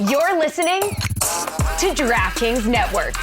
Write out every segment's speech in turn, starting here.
You're listening to DraftKings Network.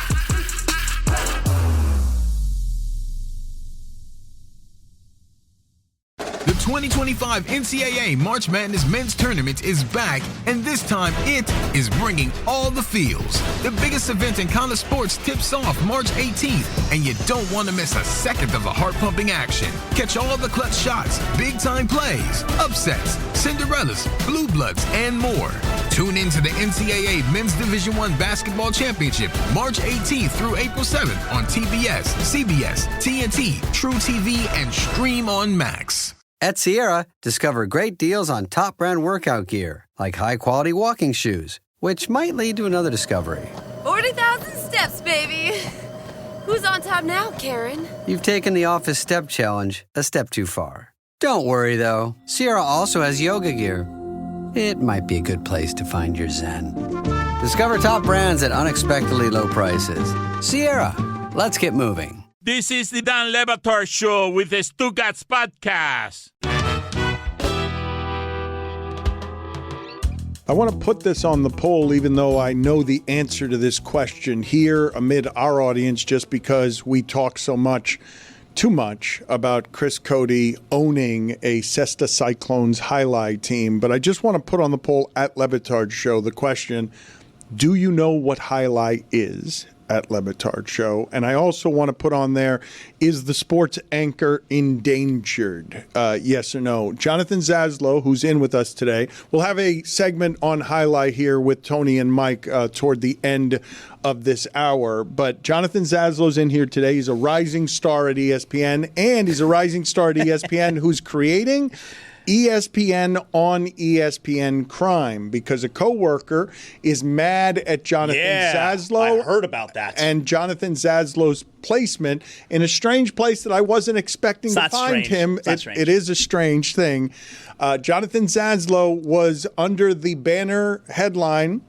The 2025 NCAA March Madness Men's Tournament is back, and this time it is bringing all the feels. The biggest event in college sports tips off March 18th, and you don't want to miss a second of the heart-pumping action. Catch all the clutch shots, big-time plays, upsets, Cinderellas, Blue Bloods, and more. Tune in to the NCAA Men's Division I Basketball Championship March 18th through April 7th on TBS, CBS, TNT, True TV, and Stream on Max. At Sierra, discover great deals on top brand workout gear, like high-quality walking shoes, which might lead to another discovery. 40,000 steps, baby. Who's on top now, Karen? You've taken the office step challenge a step too far. Don't worry, though. Sierra also has yoga gear. It might be a good place to find your zen. Discover top brands at unexpectedly low prices. Sierra, let's get moving. This is the Dan Le Batard Show with the Stugotz podcast. I want to put this on the poll, even though I know the answer to this question here amid our audience, just because we talk so much, too much, about Chris Cody owning a Cesta Cyclones highlight team. But I just want to put on the poll at Le Batard Show the question, do you know what highlight is? At Le Batard Show. And I also want to put on there, is the sports anchor endangered? Yes or no? Jonathan Yaslow, who's in with us today, we'll have a segment on highlight here with Tony and Mike toward the end of this hour. But Jonathan Yaslow's in here today. He's a rising star at ESPN, and he's a rising star at ESPN who's creating ESPN on ESPN Crime, because a coworker is mad at Jonathan Yaslow. I heard about that. And Jonathan Yaslow's placement in a strange place that I wasn't expecting to find him. It is a strange thing. Jonathan Yaslow was under the banner headline,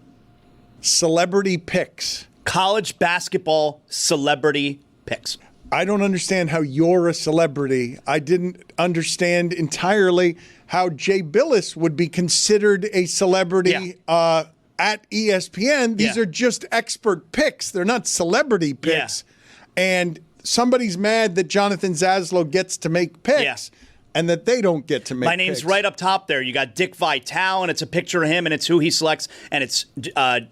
Celebrity Picks. College basketball celebrity picks. I don't understand how you're a celebrity. I didn't understand entirely how Jay Billis would be considered a celebrity at ESPN. These are just expert picks. They're not celebrity picks. And somebody's mad that Jonathan Yaslow gets to make picks and that they don't get to make picks. My name's right up top there. You got Dick Vitale, and it's a picture of him, and it's who he selects, and it's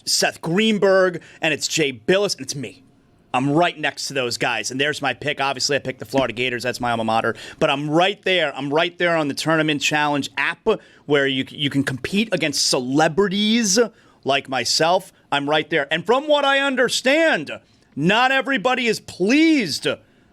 Seth Greenberg, and it's Jay Billis, and it's me. I'm right next to those guys, and there's my pick. Obviously, I picked the Florida Gators. That's my alma mater. But I'm right there. I'm right there on the Tournament Challenge app where you can compete against celebrities like myself. I'm right there. And from what I understand, not everybody is pleased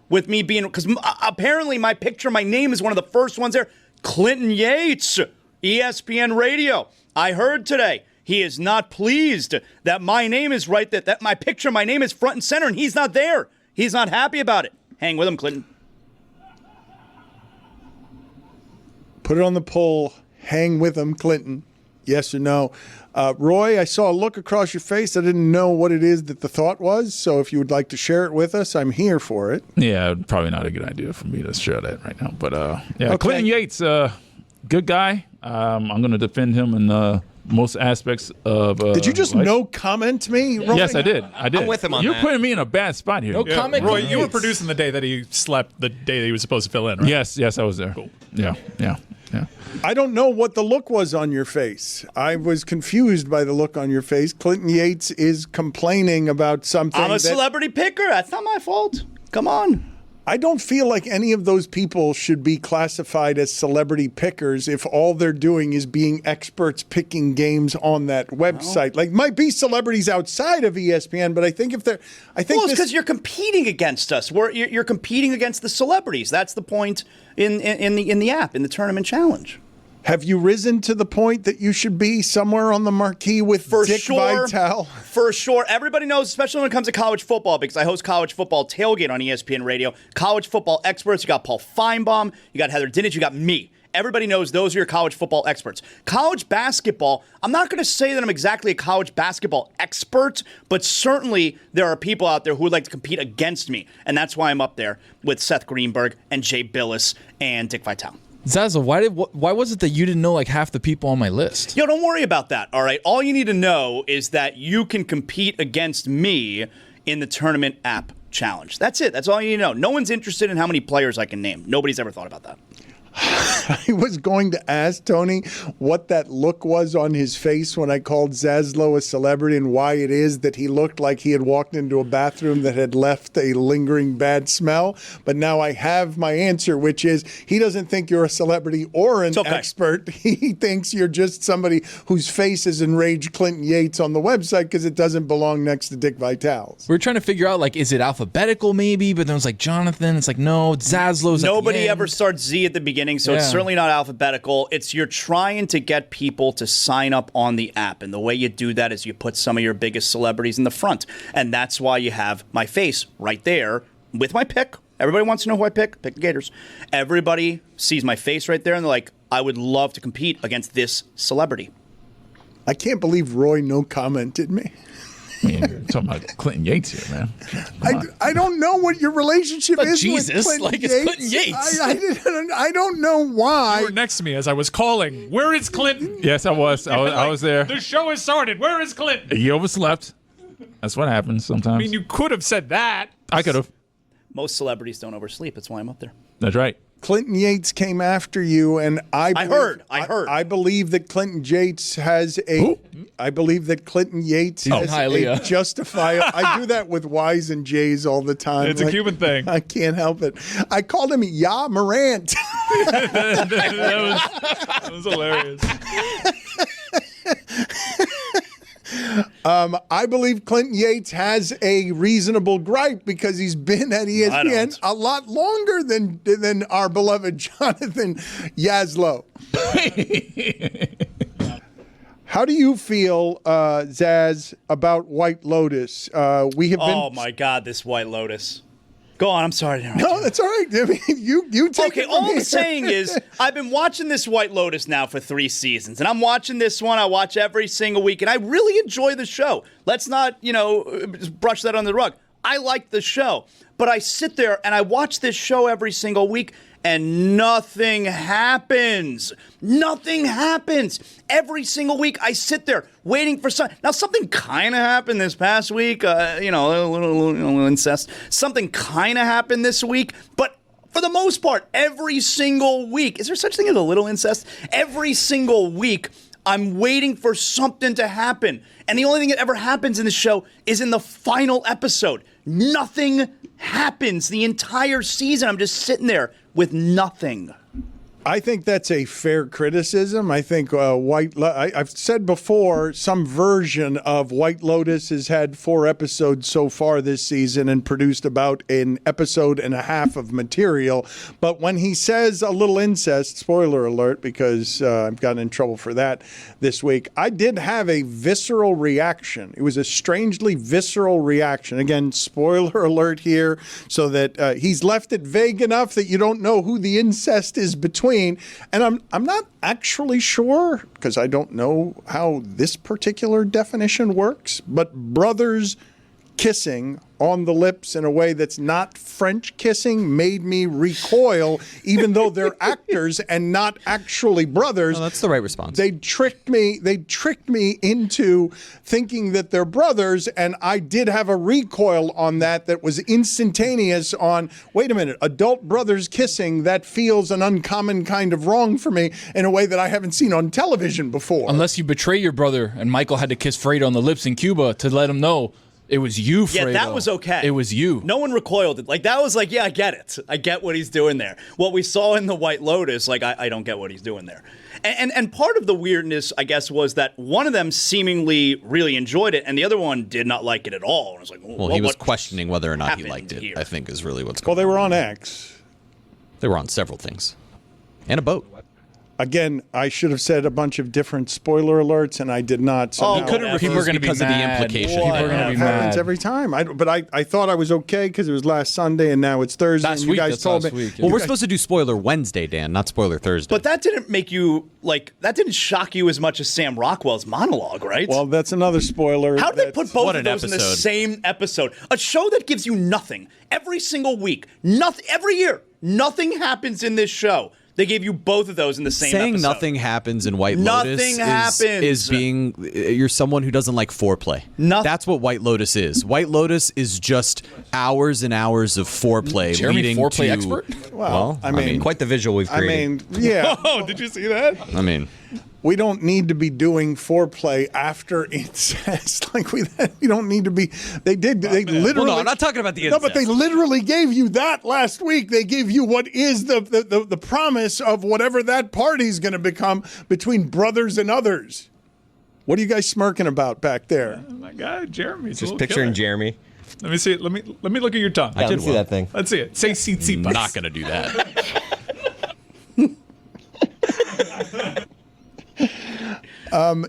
with me being, because apparently my picture, my name is one of the first ones there. Clinton Yates, ESPN Radio. I heard today. He is not pleased that my name is right, that my picture, my name is front and center, and he's not there. He's not happy about it. Hang with him, Clinton. Put it on the poll. Hang with him, Clinton. Yes or no? Roy, I saw a look across your face. I didn't know what it is that the thought was. So if you would like to share it with us, I'm here for it. Yeah, probably not a good idea for me to share that right now. But Okay. Clinton Yates, good guy. I'm going to defend him in most aspects of Did you just life. no comment me? Roy? Yes, I did. I'm with him on You're that. putting me in a bad spot here. No comment. Roy, you were producing the day that he slept, the day that he was supposed to fill in, right? Yes, I was there. Cool. Yeah. I don't know what the look was on your face. I was confused by the look on your face. Clinton Yates is complaining about something. I'm a celebrity picker. That's not my fault. Come on. I don't feel like any of those people should be classified as celebrity pickers if all they're doing is being experts picking games on that website. Like, might be celebrities outside of ESPN, but I think if they're, Well, it's because you're competing against us. You're competing against the celebrities. That's the point in the app, in the Tournament Challenge. Have you risen to the point that you should be somewhere on the marquee with Dick Vitale? For sure. Everybody knows, especially when it comes to college football, because I host College Football Tailgate on ESPN Radio. College football experts. You got Paul Feinbaum. You got Heather Dinich. You got me. Everybody knows those are your college football experts. College basketball, I'm not going to say that I'm exactly a college basketball expert, but certainly there are people out there who would like to compete against me. And that's why I'm up there with Seth Greenberg and Jay Billis and Dick Vitale. Zazzle, why was it that you didn't know like half the people on my list? Yo, don't worry about that, all right? All you need to know is that you can compete against me in the tournament app challenge. That's it. That's all you need to know. No one's interested in how many players I can name. Nobody's ever thought about that. I was going to ask Tony what that look was on his face when I called Yaslow a celebrity and why it is that he looked like he had walked into a bathroom that had left a lingering bad smell. But now I have my answer, which is he doesn't think you're a celebrity or an expert. He thinks you're just somebody whose face is enraged Clinton Yates on the website because it doesn't belong next to Dick Vitale's. We were trying to figure out, like, is it alphabetical maybe? But then it was like Jonathan. It's like, no, Zazzlow's Nobody ever starts Z at the beginning. So it's certainly not alphabetical. It's you're trying to get people to sign up on the app. And the way you do that is you put some of your biggest celebrities in the front. And that's why you have my face right there with my pick. Everybody wants to know who I pick. Pick the Gators. Everybody sees my face right there and they're like, I would love to compete against this celebrity. I can't believe Roy no commented me. I mean, you're talking about Clinton Yates here, man. I don't know what your relationship is Jesus, with Clinton like Yates. it's Clinton Yates. I don't know why. You were next to me as I was calling. Where is Clinton? Yes, I was. I was there. The show has started. Where is Clinton? You overslept. That's what happens sometimes. I mean, you could have said that. I could have. Most celebrities don't oversleep. That's why I'm up there. That's right. Clinton Yates came after you, and I heard. I believe that Clinton Yates has a. Who? I believe that Clinton Yates has a justifiable. I do that with Y's and J's all the time. It's a Cuban thing. I can't help it. I called him Ya Morant. that was hilarious. I believe Clinton Yates has a reasonable gripe because he's been at ESPN a lot longer than our beloved Jonathan Yaslow. How do you feel, Zaz, about White Lotus? We have been. Oh my God, this White Lotus. Go on. I'm sorry. No, that's all right. I mean, you take it. Okay, all I'm saying is I've been watching this White Lotus now for 3 seasons, and I'm watching this one. I watch every single week, and I really enjoy the show. Let's not, just brush that under the rug. I like the show, but I sit there and I watch this show every single week, and nothing happens. Nothing happens. Every single week, I sit there waiting for something. Now, something kind of happened this past week. A little incest. Something kind of happened this week, but for the most part, every single week, is there such thing as a little incest? Every single week, I'm waiting for something to happen. And the only thing that ever happens in the show is in the final episode. Nothing happens the entire season. I'm just sitting there with nothing. I think that's a fair criticism. I think I've said before, some version of White Lotus has had 4 episodes so far this season and produced about an episode and a half of material. But when he says a little incest, spoiler alert, because I've gotten in trouble for that this week, I did have a visceral reaction. It was a strangely visceral reaction. Again, spoiler alert here, so that he's left it vague enough that you don't know who the incest is between. And I'm not actually sure, because I don't know how this particular definition works, but brothers kissing on the lips in a way that's not French kissing made me recoil, even though they're actors and not actually brothers. No, that's the right response. They tricked me into thinking that they're brothers, and I did have a recoil on that was instantaneous on, wait a minute, adult brothers kissing, that feels an uncommon kind of wrong for me in a way that I haven't seen on television before. Unless you betray your brother, and Michael had to kiss Fredo on the lips in Cuba to let him know it was you, Fredo. Yeah, that was okay. It was you. No one recoiled. Like, that was like, yeah, I get it. I get what he's doing there. What we saw in the White Lotus, like, I don't get what he's doing there. And part of the weirdness, I guess, was that one of them seemingly really enjoyed it, and the other one did not like it at all. And I was like, well, he was questioning whether or not he liked it, I think, is really what's going on. Well, they were on X. They were on several things. And a boat. Again, I should have said a bunch of different spoiler alerts, and I did not. So couldn't refuse because of the implication. People are going to be mad. Happens every time. But I thought I was okay because it was last Sunday, and now it's Thursday. Last and you week, guys told me. Week, yeah. Well, we're supposed to do Spoiler Wednesday, Dan, not Spoiler Thursday. But that didn't make you, that didn't shock you as much as Sam Rockwell's monologue, right? Well, that's another spoiler. How did they put both of those in the same episode? A show that gives you nothing every single week, nothing every year. Nothing happens in this show. They gave you both of those in the same Saying episode. nothing happens in White Nothing Lotus happens. is being you're someone who doesn't like foreplay. That's what White Lotus is. White Lotus is just hours and hours of foreplay. Jeremy, leading foreplay to, expert? Well, I mean, quite the visual we've created. Yeah. Oh, did you see that? I mean, we don't need to be doing foreplay after incest. Like we don't need to be. They literally. well, no, I'm not talking about the incest. No, but they literally gave you that last week. They gave you what is the promise of whatever that party's going to become between brothers and others. What are you guys smirking about back there? Oh my God, Jeremy's Just picturing Jeremy. Let me see it. Let me look at your tongue. I did see that thing. Let's see it. Say CC. I'm not going to do that.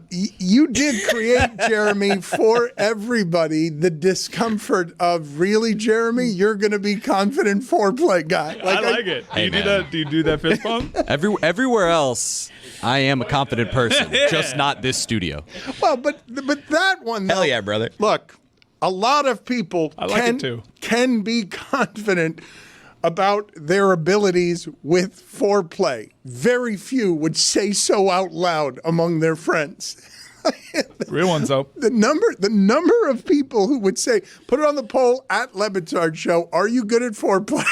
You did create, Jeremy, for everybody the discomfort of really, Jeremy, you're going to be confident foreplay guy. I like it. Do you do that? Do you do that fist bump? Everywhere else, I am a confident person, just not this studio. Well, but that one, though, Hell yeah, brother. Look, a lot of people can be confident about their abilities with foreplay. Very few would say so out loud among their friends. Real ones, though. The number of people who would say, put it on the poll at Le Batard Show. Are you good at foreplay?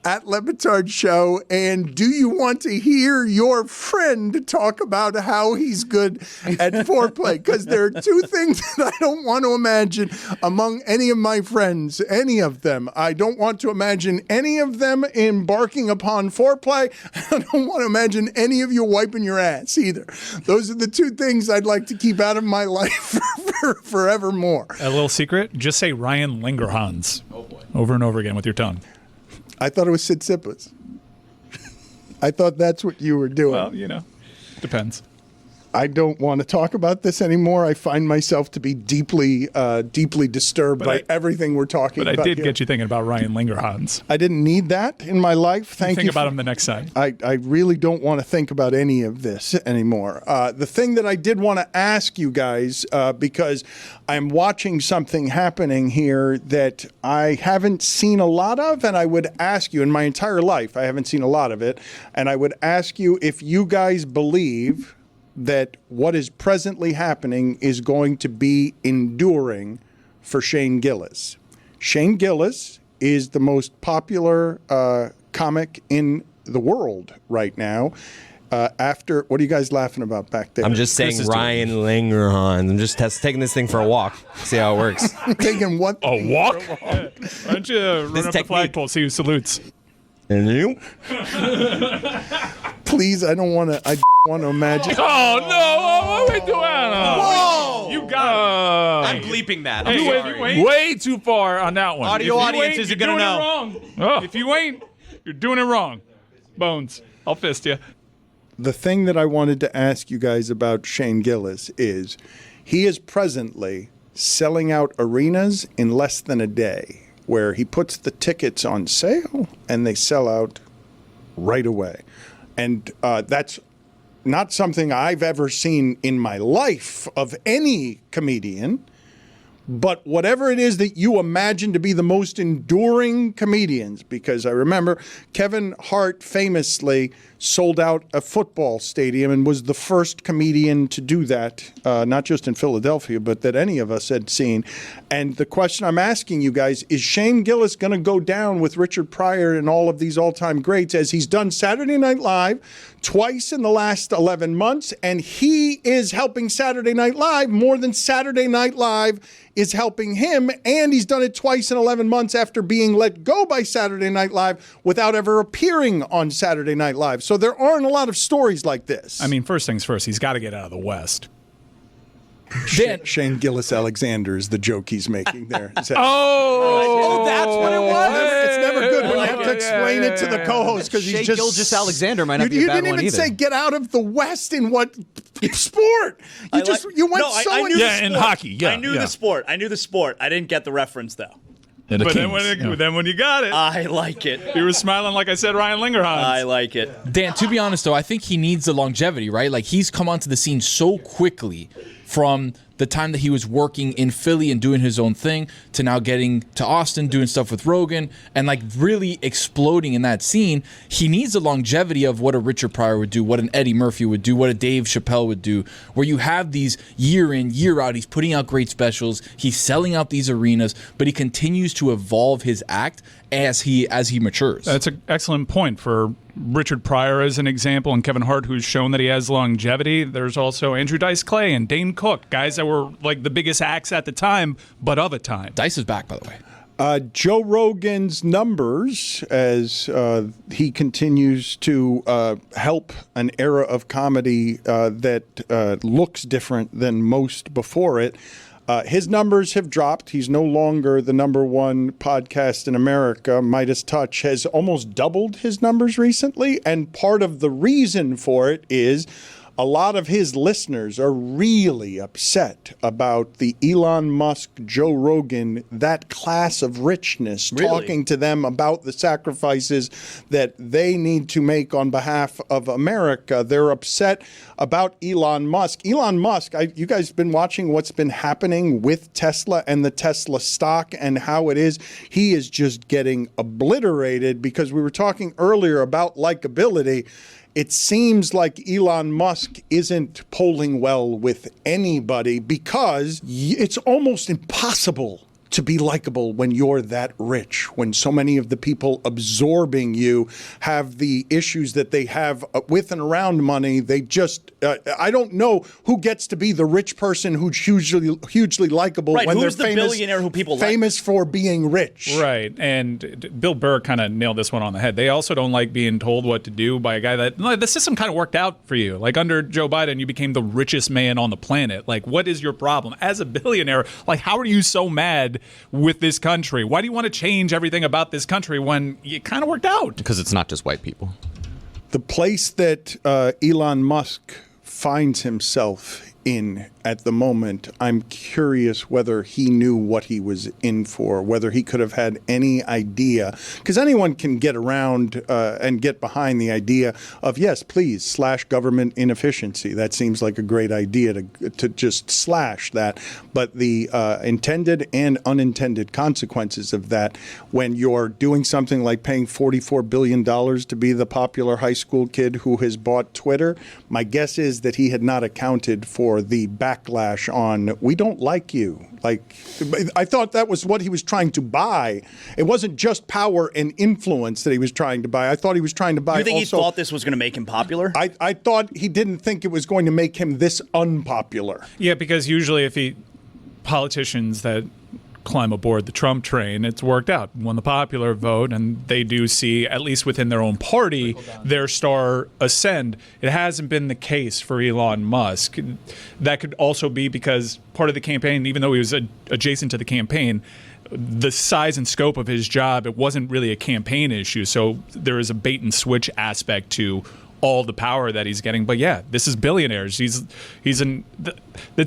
At Le Batard Show. And do you want to hear your friend talk about how he's good at foreplay? Because there are two things that I don't want to imagine among any of my friends, any of them. I don't want to imagine any of them embarking upon foreplay. I don't want to imagine any of you wiping your ass either. Those are the two things I'd like to keep out of my life for forevermore. A little secret: just say Ryan Lingerhans over and over again with your tongue. I thought it was Sid Sipas. I thought that's what you were doing. Well, depends. I don't want to talk about this anymore. I find myself to be deeply disturbed by everything we're talking about. But I did here. get you thinking about Ryan Lingerhans. I didn't need that in my life. Thank you. Think about him the next time. I really don't want to think about any of this anymore. The thing that I did want to ask you guys, because I'm watching something happening here that I haven't seen a lot of, and I would ask you in my entire life, I haven't seen a lot of it, and I would ask you if you guys believe that what is presently happening is going to be enduring for Shane Gillis. Shane Gillis is the most popular comic in the world right now. What are you guys laughing about back there? I'm just saying Ryan Lingerhans. I'm just taking this thing for a walk. See how it works. Taking what? A walk? Why don't you run up the flagpole, see who salutes? And you? Please, I don't want to. I want to imagine. Oh no! What are we doing? Whoa! You got I'm bleeping that. Hey, I'm sorry. Way too far on that one. Audio audience isn't you're gonna doing know. it wrong. If you ain't, you're doing it wrong. Bones, I'll fist you. The thing that I wanted to ask you guys about Shane Gillis is he is presently selling out arenas in less than a day, where he puts the tickets on sale and they sell out right away. And that's not something I've ever seen in my life of any comedian. But whatever it is that you imagine to be the most enduring comedians, because I remember Kevin Hart famously sold out a football stadium and was the first comedian to do that, not just in Philadelphia, but that any of us had seen. And the question I'm asking you guys, is Shane Gillis going to go down with Richard Pryor and all of these all-time greats, as he's done Saturday Night Live twice in the last 11 months, and he is helping Saturday Night Live more than Saturday Night Live is helping him, and he's done it twice in 11 months after being let go by Saturday Night Live without ever appearing on Saturday Night Live. So there aren't a lot of stories like this. I mean, first things first, he's got to get out of the West. Shane Gillis Alexander is the joke he's making there. That's what it was? It's never good when you have to explain it to the co-host, because he's just... Gilgis Alexander might not be a bad one either. You didn't even say get out of the West in what sport? You went in hockey. Yeah, I knew the sport. I didn't get the reference, though. But then when you got it, I like it. You were smiling like I said, Ryan Lingerhans. I like it. Dan, to be honest, though, I think he needs the longevity, right? Like, he's come onto the scene so quickly from the time that he was working in Philly and doing his own thing to now getting to Austin, doing stuff with Rogan, and like really exploding in that scene. He needs the longevity of what a Richard Pryor would do, what an Eddie Murphy would do, what a Dave Chappelle would do, where you have these year in, year out, he's putting out great specials, he's selling out these arenas, but he continues to evolve his act as he matures. That's an excellent point for Richard Pryor as an example, and Kevin Hart, who's shown that he has longevity. There's also Andrew Dice Clay and Dane Cook, guys that were like the biggest acts at the time, but of a time. Dice is back, by the way. Joe Rogan's numbers, as he continues to help an era of comedy that looks different than most before it, his numbers have dropped. He's no longer the number one podcast in America. Midas Touch has almost doubled his numbers recently, and part of the reason for it is a lot of his listeners are really upset about the Elon Musk, Joe Rogan, that class of richness, talking to them about the sacrifices that they need to make on behalf of America. They're upset about Elon Musk. Elon Musk, you guys been watching what's been happening with Tesla and the Tesla stock and how it is. He is just getting obliterated because we were talking earlier about likability. It seems like Elon Musk isn't polling well with anybody because it's almost impossible to be likable when you're that rich, when so many of the people absorbing you have the issues that they have with and around money. They just, I don't know who gets to be the rich person who's hugely likable when who's they're the billionaire who people famous for being rich. Right, and Bill Burr kind of nailed this one on the head. They also don't like being told what to do by a guy that, like, the system kind of worked out for you. Like under Joe Biden, you became the richest man on the planet. Like, what is your problem? As a billionaire, like, how are you so mad with this country? Why do you want to change everything about this country when it kind of worked out? Because it's not just white people. The place that Elon Musk finds himself in at the moment, I'm curious whether he knew what he was in for, whether he could have had any idea. Because anyone can get around and get behind the idea of, yes, please, slash government inefficiency. That seems like a great idea to just slash that. But the intended and unintended consequences of that, when you're doing something like paying $44 billion to be the popular high school kid who has bought Twitter, my guess is that he had not accounted for the backlash on, we don't like you. Like, I thought that was what he was trying to buy. It wasn't just power and influence that he was trying to buy. I thought he was trying to buy. You think also, he thought this was going to make him popular? I thought he didn't think it was going to make him this unpopular. Yeah, because usually politicians that climb aboard the Trump train, it's worked out, won the popular vote, and they do see, at least within their own party, their star ascend. It hasn't been the case for Elon Musk. That could also be because part of the campaign, even though he was adjacent to the campaign, the size and scope of his job, it wasn't really a campaign issue. So there is a bait and switch aspect to all the power that he's getting. But yeah, this is billionaires. It's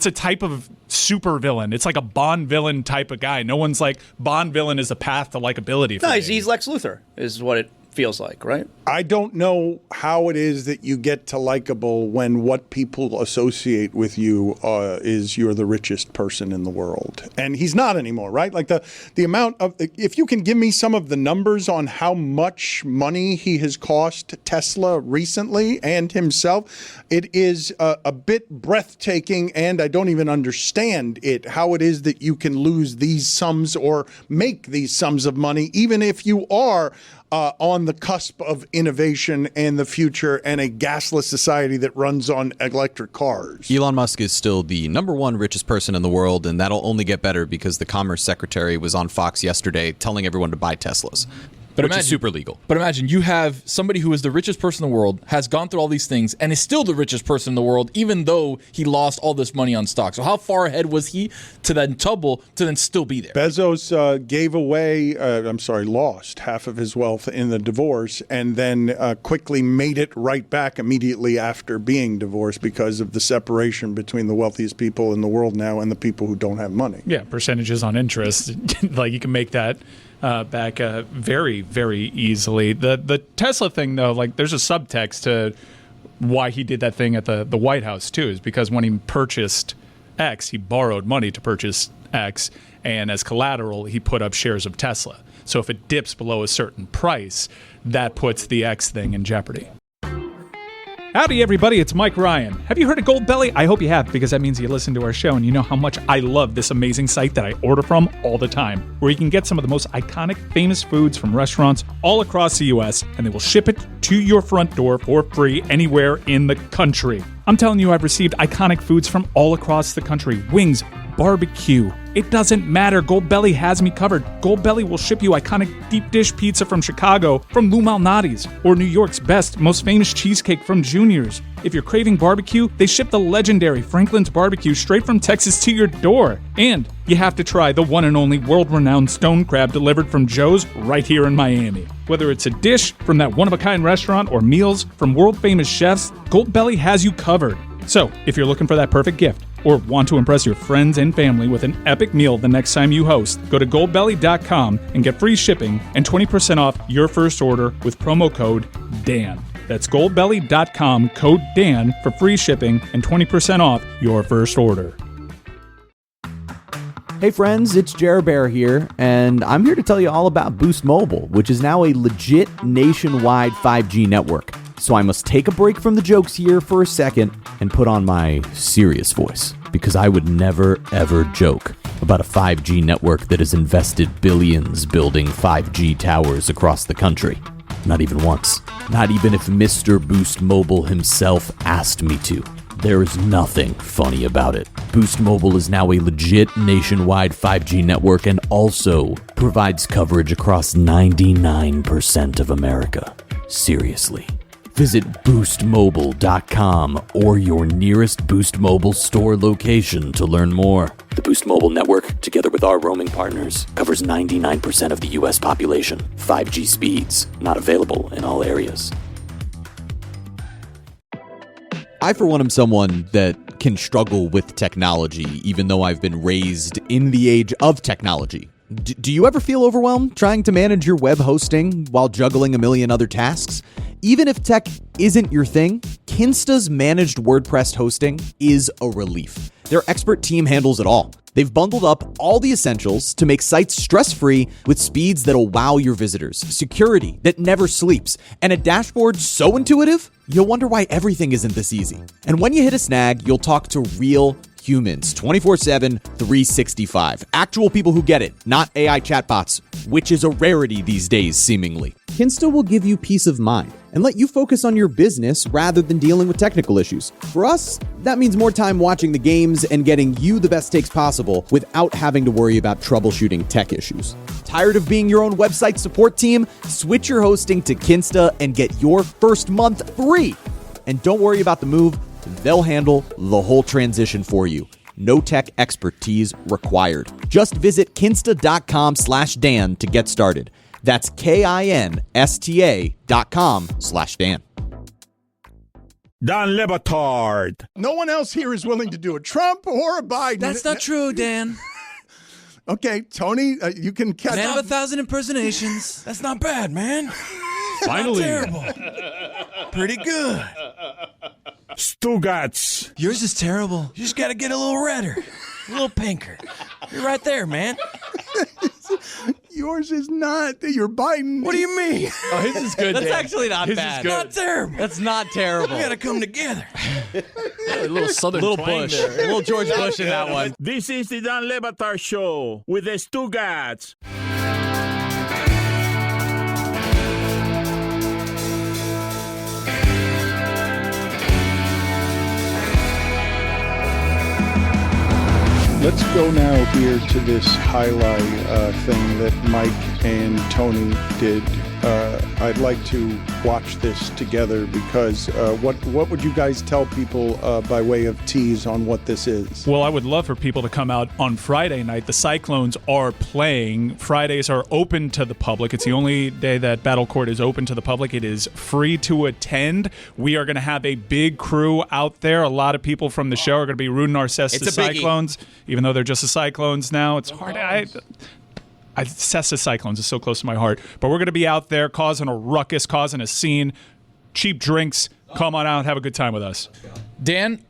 a type of super villain. It's like a Bond villain type of guy. No one's like, Bond villain is a path to likability. No, he's Lex Luthor, is what it feels like, right? I don't know how it is that you get to likable when what people associate with you is you're the richest person in the world. And he's not anymore, right? Like the amount of, if you can give me some of the numbers on how much money he has cost Tesla recently and himself, it is a bit breathtaking, and I don't even understand how it is that you can lose these sums or make these sums of money, even if you are on the cusp of innovation and the future and a gasless society that runs on electric cars. Elon Musk is still the number one richest person in the world, and that'll only get better because the Commerce Secretary was on Fox yesterday telling everyone to buy Teslas. Which is super legal. But imagine you have somebody who is the richest person in the world, has gone through all these things, and is still the richest person in the world, even though he lost all this money on stock. So how far ahead was he to then tumble to then still be there? Bezos gave away, lost half of his wealth in the divorce, and then quickly made it right back immediately after being divorced because of the separation between the wealthiest people in the world now and the people who don't have money. Yeah, percentages on interest. Like, you can make that back very, very easily. The Tesla thing, though, like, there's a subtext to why he did that thing at the White House, too, is because when he purchased X. He borrowed money to purchase X, and as collateral, he put up shares of Tesla. So if it dips below a certain price, that puts the X thing in jeopardy. Howdy, everybody. It's Mike Ryan. Have you heard of Goldbelly? I hope you have, because that means you listen to our show and you know how much I love this amazing site that I order from all the time, where you can get some of the most iconic, famous foods from restaurants all across the U.S., and they will ship it to your front door for free anywhere in the country. I'm telling you, I've received iconic foods from all across the country. Wings, barbecue. It doesn't matter. Goldbelly has me covered. Goldbelly will ship you iconic deep dish pizza from Chicago from Lou Malnati's, or New York's best, most famous cheesecake from Junior's. If you're craving barbecue, they ship the legendary Franklin's Barbecue straight from Texas to your door. And you have to try the one and only world-renowned stone crab delivered from Joe's right here in Miami. Whether it's a dish from that one-of-a-kind restaurant or meals from world-famous chefs, Goldbelly has you covered. So, if you're looking for that perfect gift, or want to impress your friends and family with an epic meal the next time you host, go to goldbelly.com and get free shipping and 20% off your first order with promo code DAN. That's goldbelly.com, code DAN for free shipping and 20% off your first order. Hey friends, it's Jer Bear here, and I'm here to tell you all about Boost Mobile, which is now a legit nationwide 5G network. So I must take a break from the jokes here for a second and put on my serious voice, because I would never, ever joke about a 5G network that has invested billions building 5G towers across the country. Not even once. Not even if Mr. Boost Mobile himself asked me to. There is nothing funny about it. Boost Mobile is now a legit nationwide 5G network and also provides coverage across 99% of America. Seriously. Visit boostmobile.com or your nearest Boost Mobile store location to learn more. The Boost Mobile network, together with our roaming partners, covers 99% of the U.S. population. 5G speeds, not available in all areas. I, for one, am someone that can struggle with technology, even though I've been raised in the age of technology. Do you ever feel overwhelmed trying to manage your web hosting while juggling a million other tasks? Even if tech isn't your thing, Kinsta's managed WordPress hosting is a relief. Their expert team handles it all. They've bundled up all the essentials to make sites stress-free with speeds that'll wow your visitors, security that never sleeps, and a dashboard so intuitive, you'll wonder why everything isn't this easy. And when you hit a snag, you'll talk to real humans 24/7, 365. Actual people who get it, not AI chatbots, which is a rarity these days, seemingly. Kinsta will give you peace of mind and let you focus on your business rather than dealing with technical issues. For us, that means more time watching the games and getting you the best takes possible without having to worry about troubleshooting tech issues. Tired of being your own website support team? Switch your hosting to Kinsta and get your first month free. And don't worry about the move. They'll handle the whole transition for you. No tech expertise required. Just visit kinsta.com/Dan to get started. That's KINSTA.com/Dan. Dan Le Batard. No one else here is willing to do a Trump or a Biden. That's not true, Dan. Okay, Tony, you can catch Man up. of 1,000 impersonations. That's not bad, man. Finally. Not terrible. Pretty good. Stugotz. Yours is terrible. You just got to get a little redder, a little pinker. You're right there, man. Yours is not. You're Biden. What do you mean? Oh, his is good. That's Dan. actually not His bad. Is good. Not terrible. That's not terrible. We got to come together. A little southern Little twang Bush. there. A little George Bush in that one. This is the Dan Le Batard Show with the Stugotz. Let's go now here to this highlight thing that Mike and Tony did. I'd like to watch this together because what would you guys tell people by way of tease on what this is? Well, I would love for people to come out on Friday night. The Cyclones are playing. Fridays are open to the public. It's the only day that Battle Court is open to the public. It is free to attend. We are going to have a big crew out there. A lot of people from the show are going to be rooting our Cessna Cyclones, even though they're just the Cyclones now. It's hard. Cessna Cyclones is so close to my heart. But we're going to be out there causing a ruckus, causing a scene, cheap drinks. Come on out and have a good time with us. Dan,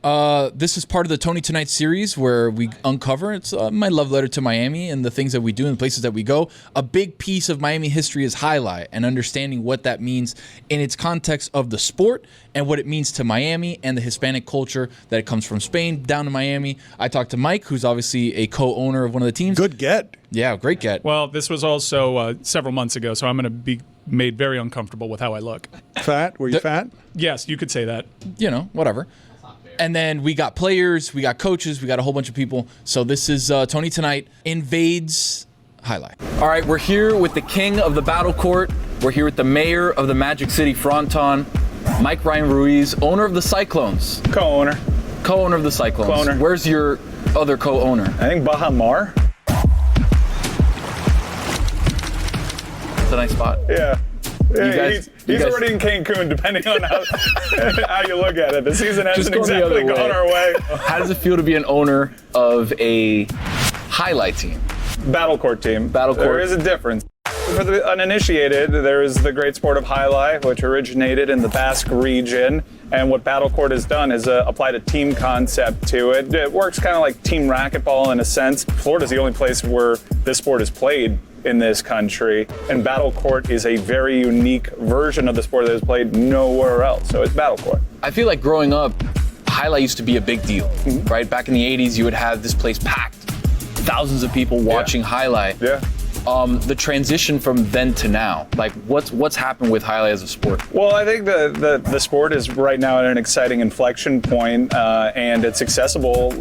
this is part of the Tony Tonight series where we uncover my love letter to Miami and the things that we do and the places that we go. A big piece of Miami history is highlight and understanding what that means in its context of the sport and what it means to Miami and the Hispanic culture that it comes from Spain down to Miami. I talked to Mike, who's obviously a co-owner of one of the teams. Good get. Yeah, great get. Well, this was also several months ago, so I'm going to be made very uncomfortable with how I look. Fat? Were you fat? Yes, you could say that. You know, whatever. And then we got players, we got coaches, we got a whole bunch of people. So this is Tony Tonight invades highlight. All right, we're here with the king of the battle court. We're here with the mayor of the Magic City Fronton, Mike Ryan Ruiz, owner of the Cyclones. Co-owner. Co-owner of the Cyclones. Co-owner. Where's your other co-owner? I think Bahamar. It's a nice spot. Yeah. He's already in Cancun, depending on how you look at it. The season hasn't exactly gone our way. How does it feel to be an owner of a highlight team? Battle court team. Battle court. There is a difference. For the uninitiated, there is the great sport of highlight, which originated in the Basque region. And what Battle Court has done is applied a team concept to it. It works kind of like team racquetball in a sense. Florida's the only place where this sport is played in this country. And Battle Court is a very unique version of the sport that is played nowhere else. So it's Battle Court. I feel like growing up, highlight used to be a big deal, right? Back in the 80s, you would have this place packed. Thousands of people watching highlight. Yeah. The transition from then to now, like what's happened with highlight as a sport? Well, I think the sport is right now at an exciting inflection point, and it's accessible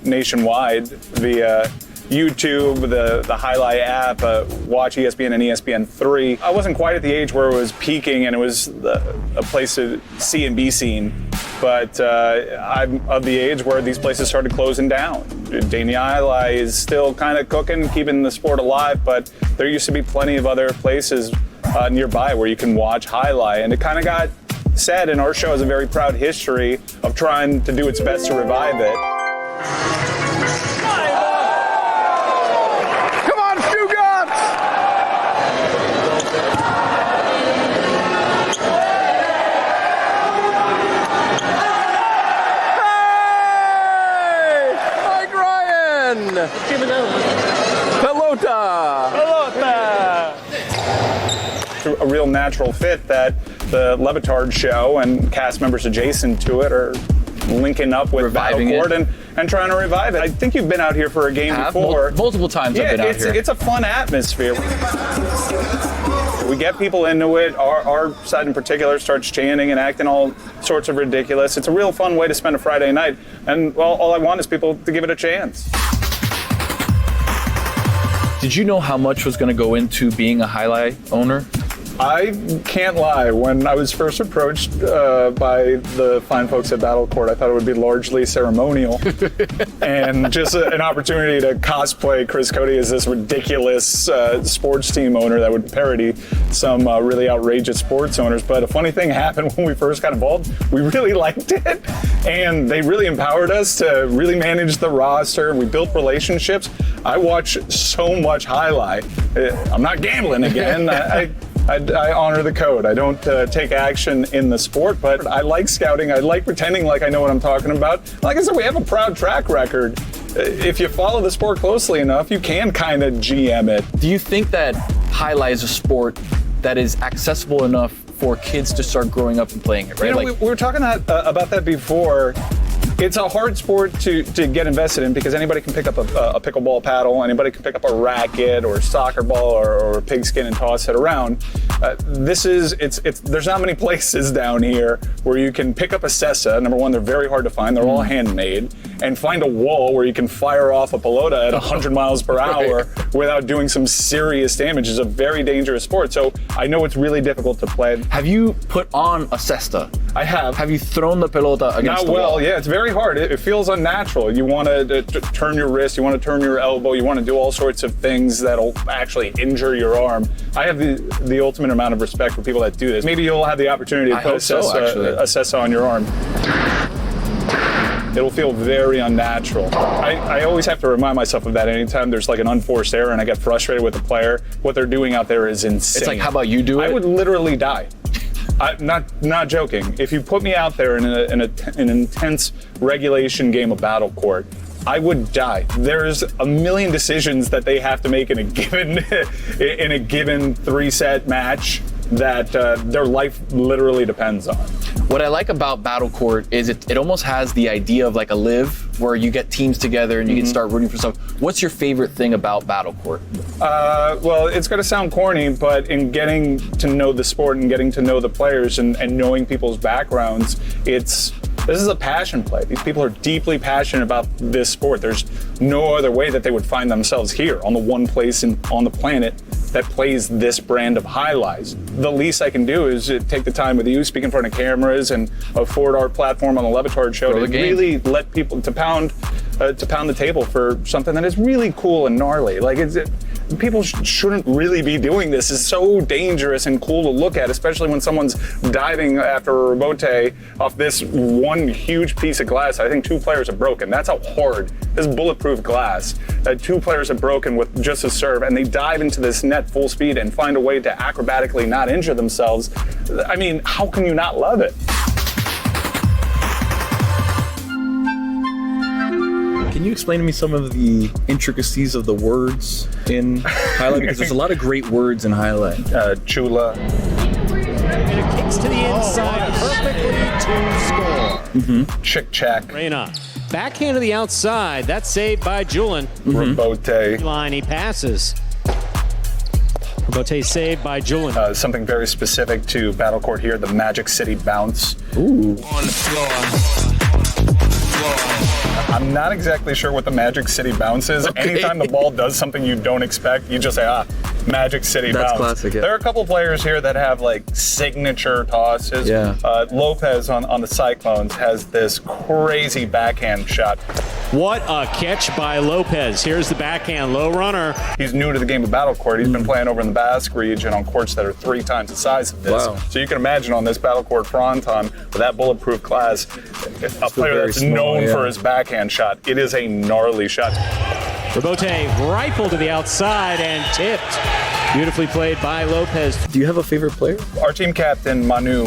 nationwide via YouTube, the Highlight app, watch ESPN and ESPN3. I wasn't quite at the age where it was peaking and it was a place to see and be seen, but I'm of the age where these places started closing down. Dania Highlight is still kind of cooking, keeping the sport alive, but there used to be plenty of other places nearby where you can watch Highlight, and it kind of got sad, and our show has a very proud history of trying to do its best to revive it. Come on, Stugotz! Hey! Mike Ryan! Pelota! A real natural fit that the Batard show and cast members adjacent to it are linking up with Battle Court and trying to revive it. I think you've been out here for a game before. Multiple times I've been out here. It's a fun atmosphere. We get people into it. Our side in particular starts chanting and acting all sorts of ridiculous. It's a real fun way to spend a Friday night. And well, all I want is people to give it a chance. Did you know how much was going to go into being a highlight owner? I can't lie. When I was first approached by the fine folks at Battle Court, I thought it would be largely ceremonial and just an opportunity to cosplay Chris Cote as this ridiculous sports team owner that would parody some really outrageous sports owners. But a funny thing happened when we first got involved. We really liked it, and they really empowered us to really manage the roster. We built relationships. I watch so much highlight. I'm not gambling again. I honor the code. I don't take action in the sport, but I like scouting. I like pretending like I know what I'm talking about. Like I said, we have a proud track record. If you follow the sport closely enough, you can kind of GM it. Do you think that highlight is a sport that is accessible enough for kids to start growing up and playing it, right? You know, we were talking about that before. It's a hard sport to get invested in because anybody can pick up a pickleball paddle, anybody can pick up a racket or a soccer ball or a pigskin and toss it around. There's not many places down here where you can pick up a Cessa. Number one, they're very hard to find. They're all handmade. And find a wall where you can fire off a pelota at 100 miles per hour without doing some serious damage. It's a very dangerous sport. So I know it's really difficult to play. Have you put on a cesta? I have. Have you thrown the pelota against the wall? Yeah, it's very hard. It feels unnatural. You want to turn your wrist, you want to turn your elbow, you want to do all sorts of things that'll actually injure your arm. I have the ultimate amount of respect for people that do this. Maybe you'll have the opportunity to put a Cessa on your arm. It'll feel very unnatural. I always have to remind myself of that anytime there's like an unforced error and I get frustrated with the player. What they're doing out there is insane. It's like, how about you do it? I would literally die. Not joking. If you put me out there in an intense regulation game of Battle Court, I would die. There's a million decisions that they have to make in a given 3-set match that their life literally depends on. What I like about Battle Court is it almost has the idea of like a live, where you get teams together and you can start rooting for stuff. What's your favorite thing about Battle Court? Well, it's going to sound corny, but in getting to know the sport and getting to know the players and knowing people's backgrounds, this is a passion play. These people are deeply passionate about this sport. There's no other way that they would find themselves here on the one place on the planet that plays this brand of highlights. The least I can do is take the time with you, speak in front of cameras and a forward art platform on the Batard show to really let people to pound the table for something that is really cool and gnarly. Like people shouldn't really be doing this. It's so dangerous and cool to look at, especially when someone's diving after a rebote off this one huge piece of glass. I think 2 players have broken. That's how hard. This is bulletproof glass. 2 players have broken with just a serve, and they dive into this net full speed and find a way to acrobatically not injure themselves. I mean, how can you not love it? Can you explain to me some of the intricacies of the words in highlight? Because there's a lot of great words in highlight. Chula. And it kicks to the inside perfectly to score. Chick-chack. Reyna. Backhand to the outside. That's saved by Julian. Rebote. Line, he passes. Rebote saved by Julian. Something very specific to Battle Court here, the Magic City bounce. Ooh. On the floor. I'm not exactly sure what the Magic City bounce is. Okay. Anytime the ball does something you don't expect, you just say, Magic City bounce. That's classic, yeah. There are a couple players here that have like signature tosses. Yeah. Lopez on the Cyclones has this crazy backhand shot. What a catch by Lopez. Here's the backhand low runner. He's new to the game of Battle Court. He's been playing over in the Basque region on courts that are 3 times the size of this. Wow. So you can imagine on this Battle Court fronton with that bulletproof glass, a player that's known for his backhand shot. It is a gnarly shot. Rebote rifled to the outside and tipped. Beautifully played by Lopez. Do you have a favorite player? Our team captain, Manu.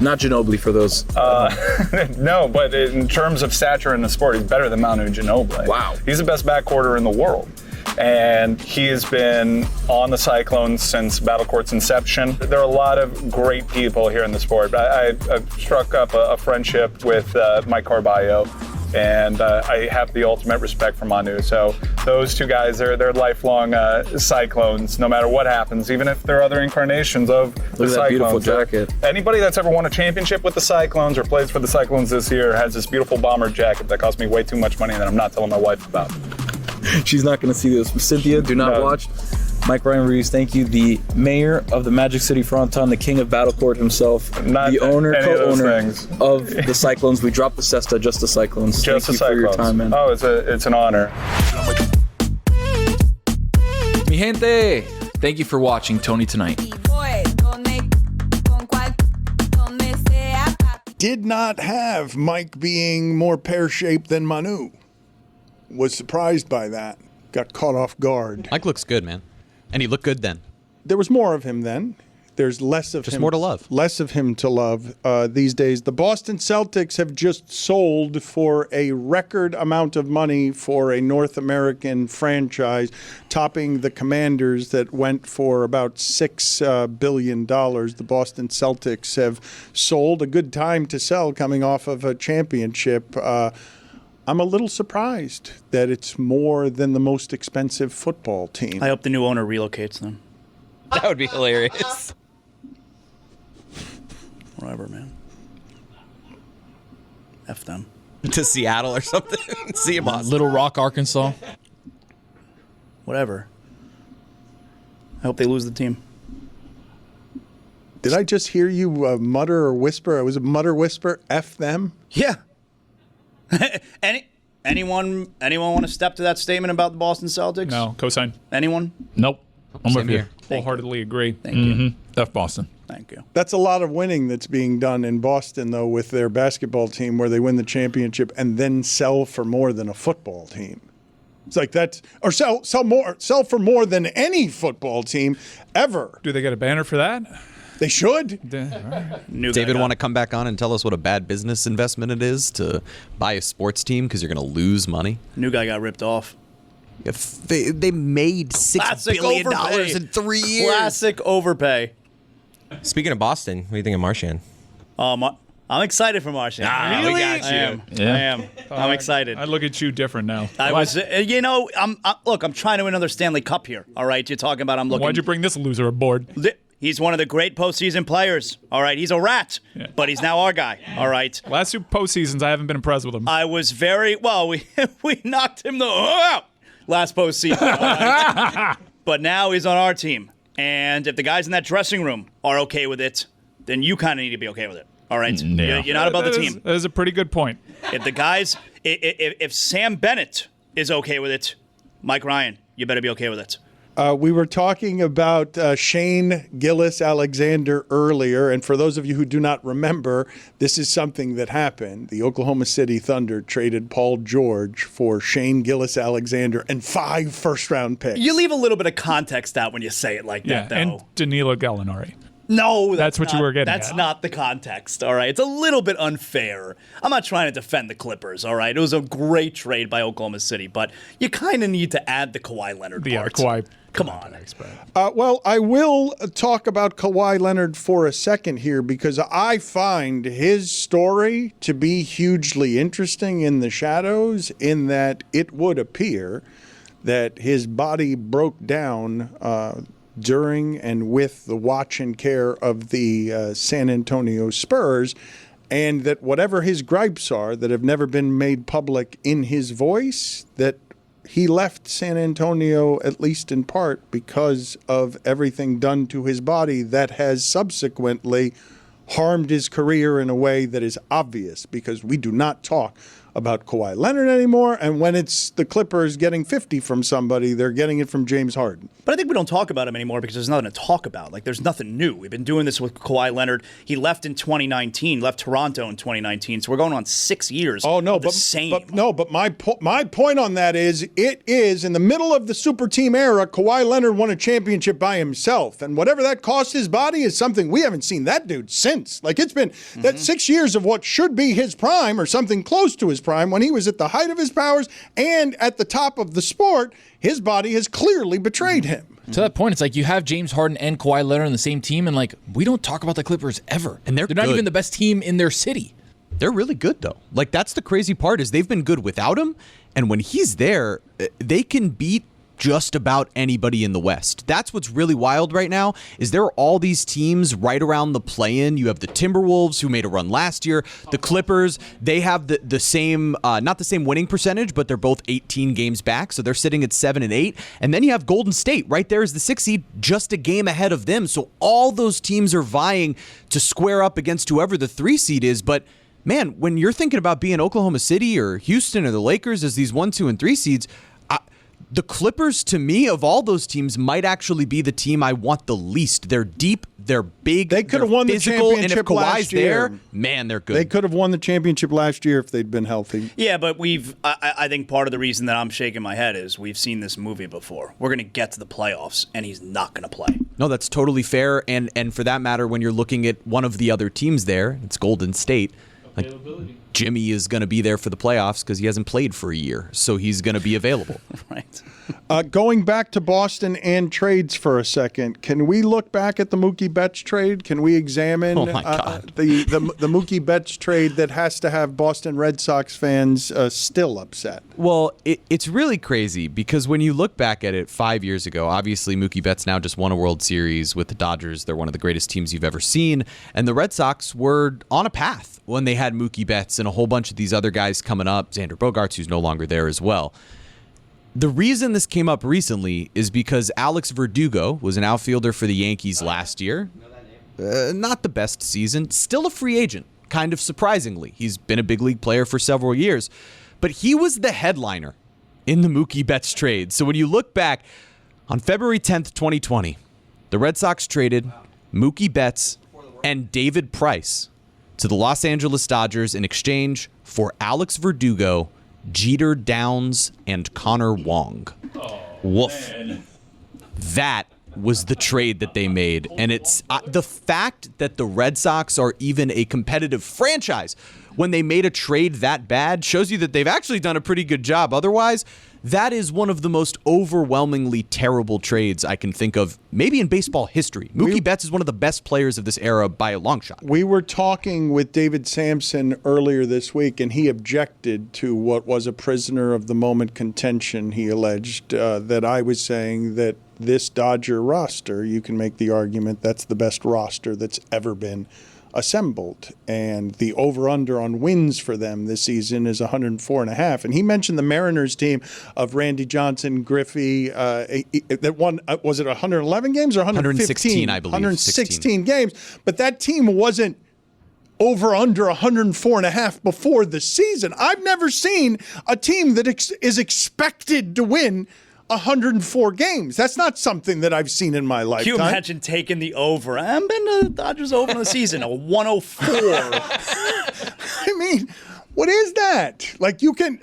Not Ginobili for those. No, but in terms of stature in the sport, he's better than Manu Ginobili. Wow. He's the best backcourter in the world. And he has been on the Cyclones since Battle Court's inception. There are a lot of great people here in the sport. I've struck up a friendship with Mike Carballo, and I have the ultimate respect for Manu. So those 2 guys, they're lifelong Cyclones, no matter what happens, even if there are other incarnations of the Cyclones. Look at that beautiful jacket. Anybody that's ever won a championship with the Cyclones or plays for the Cyclones this year has this beautiful bomber jacket that cost me way too much money that I'm not telling my wife about. She's not going to see this. Cynthia, do not watch. Mike Ryan Ruiz, thank you. The mayor of the Magic City Fronton, the king of Battle Court himself, the owner, co-owner of the Cyclones. We dropped the Cesta, just the Cyclones. Just thank the you Cyclones. For your time, man. Oh, it's an honor. Mi gente, thank you for watching Tony Tonight. Did not have Mike being more pear-shaped than Manu. Was surprised by that. Got caught off guard. Mike looks good, man. And he looked good then. There was more of him then. There's less of him. Just more to love. Less of him to love these days. The Boston Celtics have just sold for a record amount of money for a North American franchise, topping the Commanders that went for about $6 billion. The Boston Celtics have sold. A good time to sell coming off of a championship. I'm a little surprised that it's more than the most expensive football team. I hope the new owner relocates them. That would be hilarious. Whatever, man. F them. To Seattle or something. See you, boss. Little Rock, Arkansas. Whatever. I hope they lose the team. Did I just hear you mutter or whisper? It was a mutter whisper. F them. Yeah. Anyone want to step to that statement about the Boston Celtics? No, cosign. Anyone? Nope. I'm Same with you. here. Wholeheartedly agree. Thank you. F Boston. Thank you. That's a lot of winning that's being done in Boston, though, with their basketball team where they win the championship and then sell for more than a football team. It's like that, or sell for more than any football team ever. Do they get a banner for that? They should. David, want to come back on and tell us what a bad business investment it is to buy a sports team because you're going to lose money? New guy got ripped off. If they made $6 billion in 3 years. Classic overpay. Speaking of Boston, what do you think of Marchand? I'm excited for Marchand. Really? We got you. I am. I'm excited. I look at you different now. I'm trying to win another Stanley Cup here. All right, you're talking about I'm looking. Why'd you bring this loser aboard? He's one of the great postseason players. All right, he's a rat, but he's now our guy. All right. Last two postseasons, I haven't been impressed with him. I was very well. We knocked him out last postseason. All right? But now he's on our team, and if the guys in that dressing room are okay with it, then you kind of need to be okay with it. All right, you're not about the team. That is a pretty good point. If the guys, if Sam Bennett is okay with it, Mike Ryan, you better be okay with it. We were talking about Shane Gilgeous-Alexander earlier, and for those of you who do not remember, this is something that happened. The Oklahoma City Thunder traded Paul George for Shane Gilgeous-Alexander and 5 first-round picks. You leave a little bit of context out when you say it like that, though. And Danilo Gallinari. No, that's what you were getting That's at. not the context, all right? It's a little bit unfair. I'm not trying to defend the Clippers, all right? It was a great trade by Oklahoma City, but you kind of need to add the Kawhi Leonard part. Kawhi. Come on. Well, I will talk about Kawhi Leonard for a second here because I find his story to be hugely interesting in the shadows in that it would appear that his body broke down during and with the watch and care of the San Antonio Spurs, and that whatever his gripes are that have never been made public in his voice, that he left San Antonio, at least in part, because of everything done to his body that has subsequently harmed his career in a way that is obvious, because we do not talk about Kawhi Leonard anymore, and when it's the Clippers getting 50 from somebody, they're getting it from James Harden. But I think we don't talk about him anymore because there's nothing to talk about. Like, there's nothing new. We've been doing this with Kawhi Leonard. He left in 2019, left Toronto in 2019, so we're going on 6 years. Oh, no, of the same. But my point on that is, it is, in the middle of the super team era, Kawhi Leonard won a championship by himself, and whatever that cost his body is something we haven't seen that dude since. Like, it's been that 6 years of what should be his prime, or something close to his prime, when he was at the height of his powers and at the top of the sport. His body has clearly betrayed him. To that point, it's like you have James Harden and Kawhi Leonard on the same team, and like we don't talk about the Clippers ever. And they're not good. even the best team in their city. They're really good, though. Like, that's the crazy part, is they've been good without him, and when he's there, they can beat just about anybody in the West. That's what's really wild right now, is there are all these teams right around the play-in. You have the Timberwolves, who made a run last year. The Clippers, they have the same, not the same winning percentage, but they're both 18 games back, so they're sitting at 7 and 8. And then you have Golden State right there as the 6th seed, just a game ahead of them. So all those teams are vying to square up against whoever the 3 seed is. But man, when you're thinking about being Oklahoma City or Houston or the Lakers as these 1, 2, and 3 seeds, the Clippers, to me, of all those teams, might actually be the team I want the least. They're deep, they're big, they could have won the championship and if Kawhi's last year. there, man, they're good. They could have won the championship last year if they'd been healthy. Yeah, but I think part of the reason that I'm shaking my head is we've seen this movie before. We're going to get to the playoffs, and he's not going to play. No, that's totally fair. And for that matter, when you're looking at one of the other teams there, it's Golden State. Like, Jimmy is going to be there for the playoffs because he hasn't played for a year, so he's going to be available. Right. Going back to Boston and trades for a second, can we look back at the Mookie Betts trade? Can we examine the Mookie Betts trade that has to have Boston Red Sox fans still upset? Well, it's really crazy because when you look back at it 5 years ago, obviously Mookie Betts now just won a World Series with the Dodgers. They're one of the greatest teams you've ever seen. And the Red Sox were on a path when they had Mookie Betts and a whole bunch of these other guys coming up, Xander Bogaerts, who's no longer there as well. The reason this came up recently is because Alex Verdugo was an outfielder for the Yankees last year. Not the best season. Still a free agent, kind of surprisingly. He's been a big league player for several years. But he was the headliner in the Mookie Betts trade. So when you look back, on February 10th, 2020, the Red Sox traded Mookie Betts and David Price to the Los Angeles Dodgers in exchange for Alex Verdugo Jeter Downs and Connor Wong. Woof. That was the trade that they made. And it's the fact that the Red Sox are even a competitive franchise when they made a trade that bad shows you that they've actually done a pretty good job. Otherwise, that is one of the most overwhelmingly terrible trades I can think of, maybe in baseball history. Mookie Betts is one of the best players of this era by a long shot. We were talking with David Sampson earlier this week, and he objected to what was a prisoner of the moment contention. He alleged that I was saying that this Dodger roster, you can make the argument that's the best roster that's ever been assembled, and the over-under on wins for them this season is 104.5. And he mentioned the Mariners team of Randy Johnson, Griffey, that won, was it 111 games or 116, I believe. 116 games, but that team wasn't over-under 104.5 before the season. I've never seen a team that is expected to win 104 games. That's not something that I've seen in my lifetime. Can you imagine taking the over? I haven't been to the Dodgers over in the season. A 104. I mean, what is that? Like, you can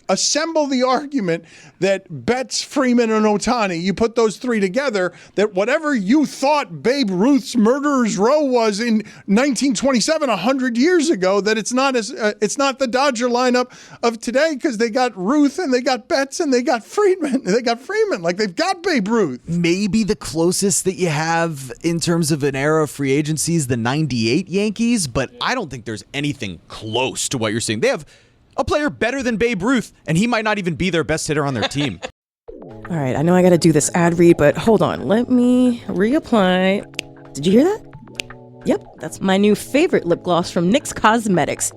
assemble the argument that Betts, Freeman, and Ohtani, you put those three together, that whatever you thought Babe Ruth's murderer's row was in 1927, 100 years ago, that it's not the Dodger lineup of today, because they got Ruth and they got Betts and they got Freeman. Like, they've got Babe Ruth. Maybe the closest that you have in terms of an era of free agency is the 98 Yankees, but I don't think there's anything close to what you're seeing. They have a player better than Babe Ruth, and he might not even be their best hitter on their team. All right, I know I got to do this ad read, but hold on. Let me reapply. Did you hear that? Yep, that's my new favorite lip gloss from NYX Cosmetics.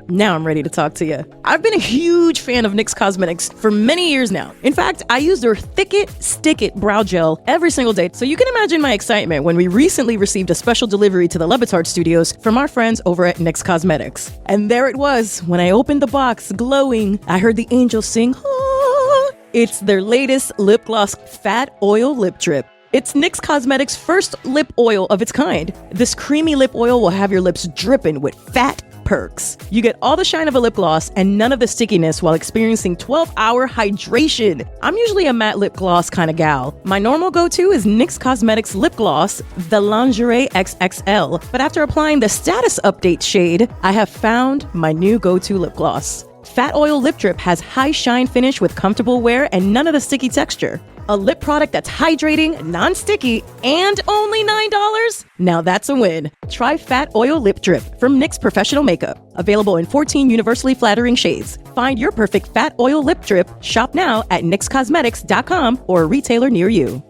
Now I'm ready to talk to you. I've been a huge fan of NYX Cosmetics for many years now. In fact, I use their Thick It, Stick It brow gel every single day. So you can imagine my excitement when we recently received a special delivery to the Batard studios from our friends over at NYX Cosmetics. And there it was. When I opened the box, glowing, I heard the angels sing, "Ah." It's their latest lip gloss fat oil lip drip. It's NYX Cosmetics' first lip oil of its kind. This creamy lip oil will have your lips dripping with fat perks. You get all the shine of a lip gloss and none of the stickiness while experiencing 12-hour hydration. I'm usually a matte lip gloss kind of gal. My normal go-to is NYX Cosmetics lip gloss, the Lingerie XXL. But after applying the status update shade, I have found my new go-to lip gloss. Fat Oil Lip Drip has high shine finish with comfortable wear and none of the sticky texture. A lip product that's hydrating, non-sticky, and only $9? Now that's a win. Try Fat Oil Lip Drip from NYX Professional Makeup. Available in 14 universally flattering shades. Find your perfect Fat Oil Lip Drip. Shop now at NYXCosmetics.com or a retailer near you.